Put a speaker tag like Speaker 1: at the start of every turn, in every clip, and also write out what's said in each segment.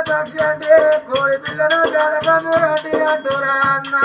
Speaker 1: పక్షి అంటే కోడి పిల్లలు జడకము అంటురా అన్న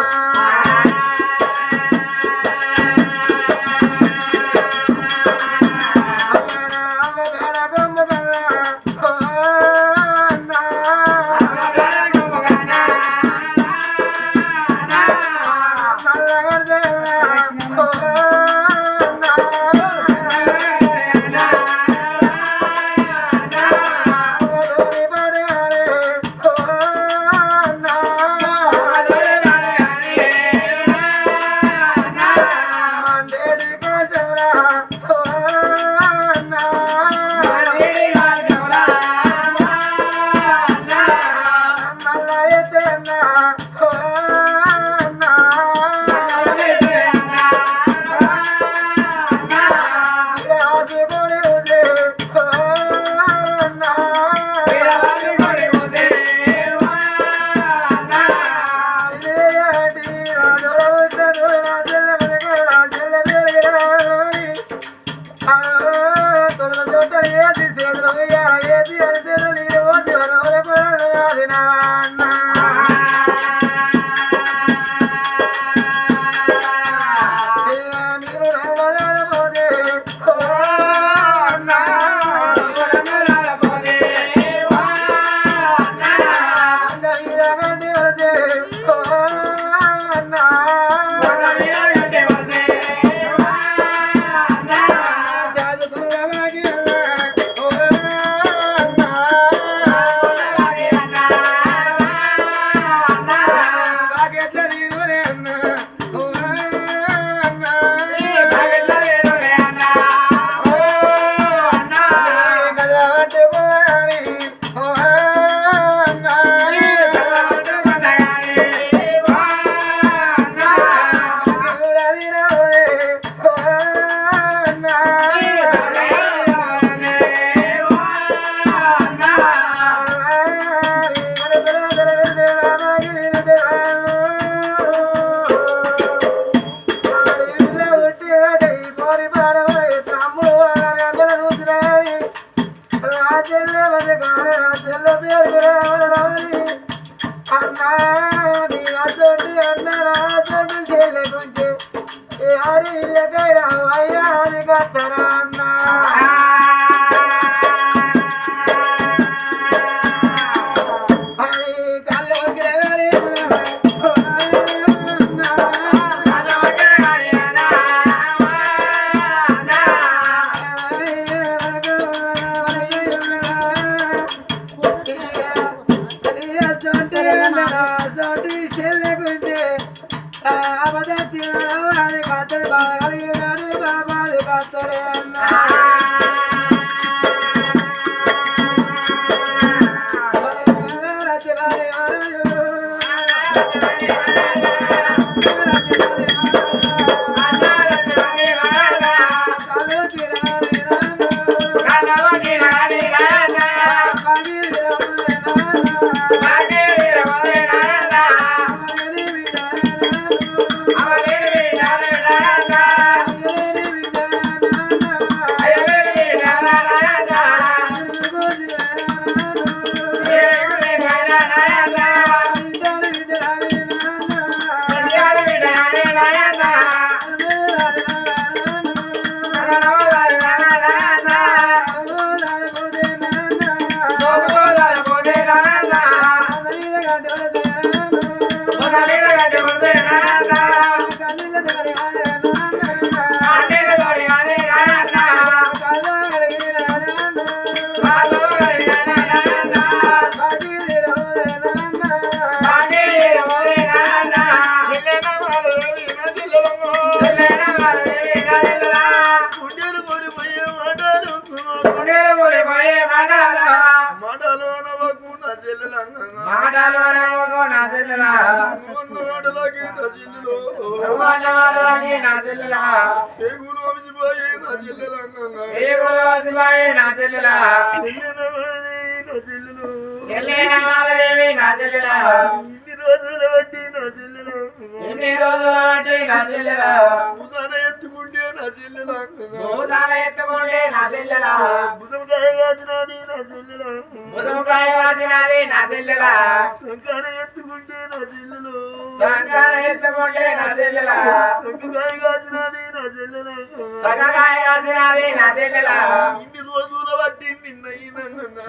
Speaker 2: ఎన్ని
Speaker 1: ఎన్ని రోజుల బట్టి నా చెల్లెలా
Speaker 2: భుజాన ఎత్తుకుంటే నా చెల్లెలా
Speaker 1: భూతాన ఎత్తుకుంటే నా చెల్లెలా
Speaker 2: భుజంకాయ కాచినది నా చెల్లెలా
Speaker 1: ముదుముకాయ వాసినది నా చెల్లెలా
Speaker 2: సంకాన ఎత్తుకుంటే నా చెల్లెలు
Speaker 1: సంకాన ఎత్తుకుంటే నా చెల్లెలా
Speaker 2: సంకాయ కాచినది నా చెల్లెలా
Speaker 1: సగకాయ వాసినది నా చెల్లెలా
Speaker 2: ఇన్ని రోజుల బట్టి నిన్నైనా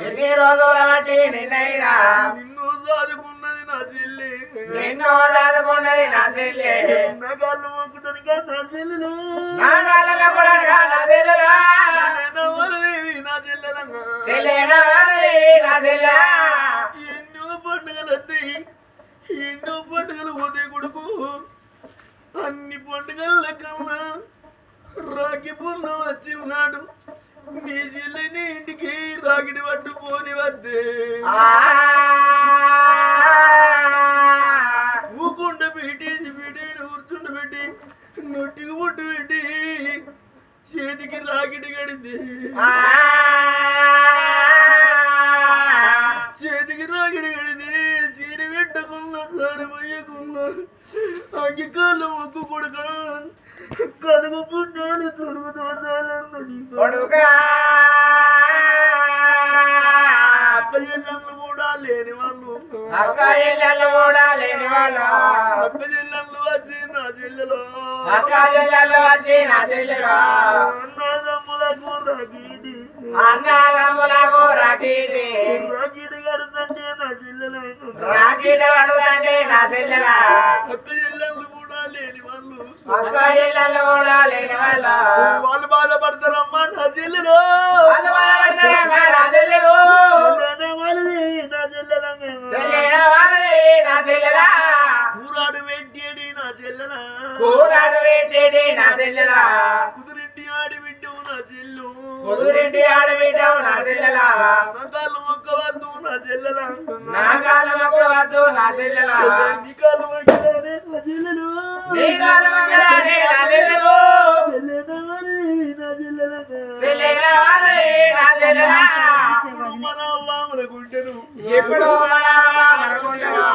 Speaker 1: ఎన్ని రోజుల బట్టి నిన్నైనా
Speaker 2: నిన్ను చదువుకున్నది నా చెల్లి
Speaker 1: నిన్ను చదువుకున్నది నా చెల్లె
Speaker 2: నా కాళ్ళు మొక్కుతానికా నా చెల్లెలు
Speaker 1: నా కాళ్ళలో కూడా నా చెల్లెలా
Speaker 2: నేనవరదేవి నా చెల్లెలంగా
Speaker 1: చెల్లెనా నా చెల్లెలా
Speaker 2: ఎన్నో పండుగలు వస్తాయి ఎన్నో పండుగలు పోతాయి కొడుకు అన్ని పండుగల కన్నా రాఖీ పూర్ణం వచ్చి ఉన్నాడు నీ చెల్లిని ఇంటికి రాగిడి పట్టు పోని వద్దే ఊకుండ పెట్టేసి పెట్టేడు కూర్చుండ పెట్టి నొట్టికి పొట్టు పెట్టి చేతికి రాగిడి కడితే చేతికి రాగిడి కడితే సీర పెట్టకున్నా సారి పోయకున్నా అంగికాళ్ళు మొక్కు కొడుక కదుగు పుట్టాను తొడుగు దోసాలన్నది అప్పచెల్లెళ్ళు కూడా లేని వాళ్ళు
Speaker 1: అక్క చెల్లెళ్ళు కూడా లేని వాళ్ళు
Speaker 2: అప్పచెల్లెళ్ళు వచ్చి నా చెల్లెలో
Speaker 1: అక్క చెల్లెళ్ళు వచ్చి నా చెల్లెలు
Speaker 2: అన్నదమ్ములకు రాకీటి
Speaker 1: అన్నదమ్ములకు రాకీటి
Speaker 2: రాకీటి కడుతుంటే నా చెల్లెలు
Speaker 1: రాకీటి అడుగుతంటే నా చెల్లెల
Speaker 2: అప్పచెల్లెళ్ళు కూడా లేని వాళ్ళు
Speaker 1: అక్క చెల్లెళ్ళు కూడా లేని వాళ్ళు
Speaker 2: వాళ్ళు బాధపడతారమ్మా నా చెల్లెలు
Speaker 1: వాళ్ళు బాధపడతారమ్మా నా చెల్లెలు
Speaker 2: నా చెల్లెలంగా
Speaker 1: చెల్లెలా వాళ్ళది నా చెల్లెలా
Speaker 2: కూరాడు వెంటేడి నా చెల్లెలా
Speaker 1: కూరాడు పెట్టేది నా చెల్లెలా
Speaker 2: కుదిరింటి ఆడి బిడ్డవు నా చెల్లు
Speaker 1: కుదురింటి ఆడబిడ్డవు నా చెల్లెలా
Speaker 2: నా కాళ్ళు మొక్కవద్దు నా చెల్లెలా
Speaker 1: నా కాలు మొక్కవద్దు నా చెల్లెలా
Speaker 2: నీ కాళ్ళు మొక్కదానే నా చెల్లెలు
Speaker 1: నీ కాలు మొక్కదానే నా చెల్లెలు
Speaker 2: నా చెల్లెలంగా
Speaker 1: చెల్లెలా వాళ్ళది నా చెల్లెలా
Speaker 2: మన అవ్వాముల గుంటెను
Speaker 1: ఎప్పుడు అనుకుంటున్నా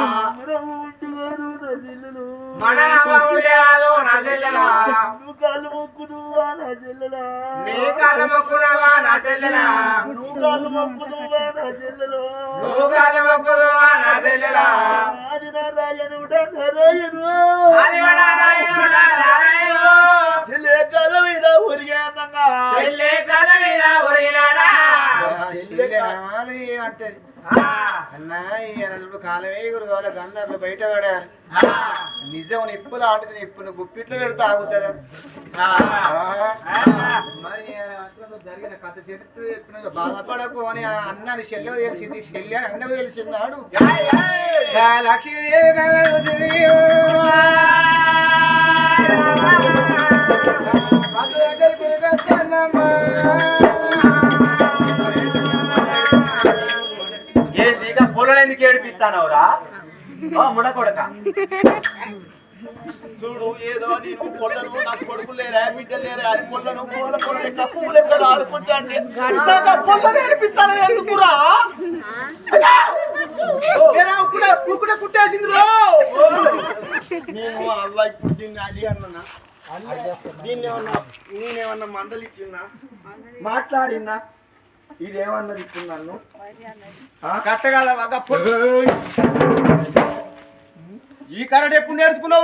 Speaker 2: ఉంటున్నారు నా చెల్లెలు
Speaker 1: మన అమ్మ ఉండేవాదు నా చెల్లెలా
Speaker 2: నువ్వు కాళ్ళు మొక్కుదువా నా చెల్లెలా
Speaker 1: నీ కాలు మొక్కునవా నా చెల్లెలా
Speaker 2: నువ్వు కాళ్ళు మొక్కుదువా నా చెల్లెలు
Speaker 1: నువ్వు కాలు మొక్కుదువా నా చెల్లెలా
Speaker 2: ఆది నారాయణుడా నారాయణు
Speaker 1: అది నారాయణుడా నారాయణు
Speaker 2: చెల్లె కాళ్ళ మీద ఒరిగానంగా
Speaker 1: చెల్లె కాల మీద ఒరిగినాడా
Speaker 3: అంటే అన్నా ఈయనప్పుడు కాలమే గురు వాళ్ళ గంధర్లు బయట పడారు నిజం నిప్పులు ఆడుతుంది నిప్పు నువ్వు గుప్పిట్లో పెడితే ఆగుతుందా మరి జరిగిన కథ చరిత్ర చెప్పిన బాధపడకు అని అన్నాడు శల్యం తెలిసింది శల్యాన్ని అన్నకు తెలిసిన్నాడు లక్ష్మీదేవి దగ్గరికి వచ్చానమ్మా
Speaker 2: పొలం ఎందుకు ఏడిపిస్తానవరా ముడకొడక చూడు ఏదో నేను పొలను నాకు కొడుకులు లేరా బిడ్డలు లేరా అని పొలను పూల పొలని కప్పు లెక్క ఆడుకుంటా అంటే పొలను ఏడిపిస్తాను ఎందుకురా కుట్టేసింది నేను అవ్వాయి పుట్టింది అది అన్నా నేనేమన్నా మండలి ఇచ్చిందా మాట్లాడినా ఇదేమన్నది ఇప్పుడు నన్ను కట్టగల ఈ కరెంట్ ఎప్పుడు నేర్చుకున్నావు